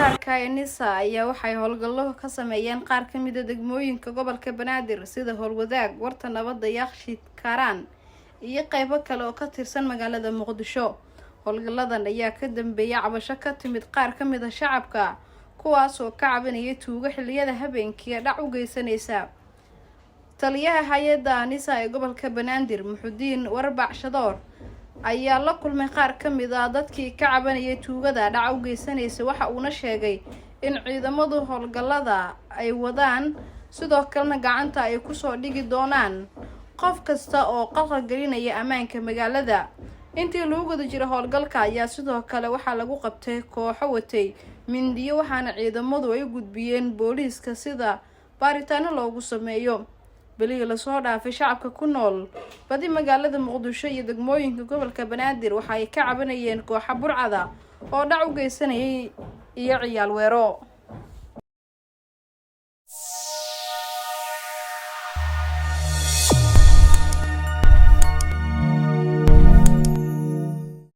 gaarka ah ee NISA ayaa waxay howlgallo ka sameeyeen qaar ka mid ah degmooyinka gobolka Banaadir sida Howlwadaag, Warta Nabadda, Yaaqshiid, Kaaraan iyo qaybo kale oo ka tirsan magaalada Muqdisho. Howlgalladan ayaa ka dambeeyay cabasho ka timid qaar ka mid ah shacabka kuwaas oo ka cabanaya tuugo xilliyada habeenkii dhac u geysanaysa. Taliyaha hay'adda NISA ee gobolka Banaadir, Muxudiin Warbac Shadoor, ayaa la kulmay qaar ka mid ah dadkii ka cabanayay tuugada dhac u geysanaysa. Waxa uuna sheegay in ciidamadu howlgallada ay wadaan sidoo kalena gacanta ay ku soo dhigi doonaan qof kasta oo qalqal gelinaya ammaanka magaalada. Intii lagu guda jiray howlgalka ayaa sidoo kale waxaa lagu qabtay kooxo watay mindiyo, waxaana ciidamadu ay gudbiyeen booliiska sida baaritaano loogu sameeyo. Bilihii la soo dhaafay, shacabka ku nool badi magaalada Muqdisho iyo degmooyinka gobolka Banaadir waxa ay ka cabanayeen kooxo burcada oo dhac u geysanayay iyo ciyaal weero.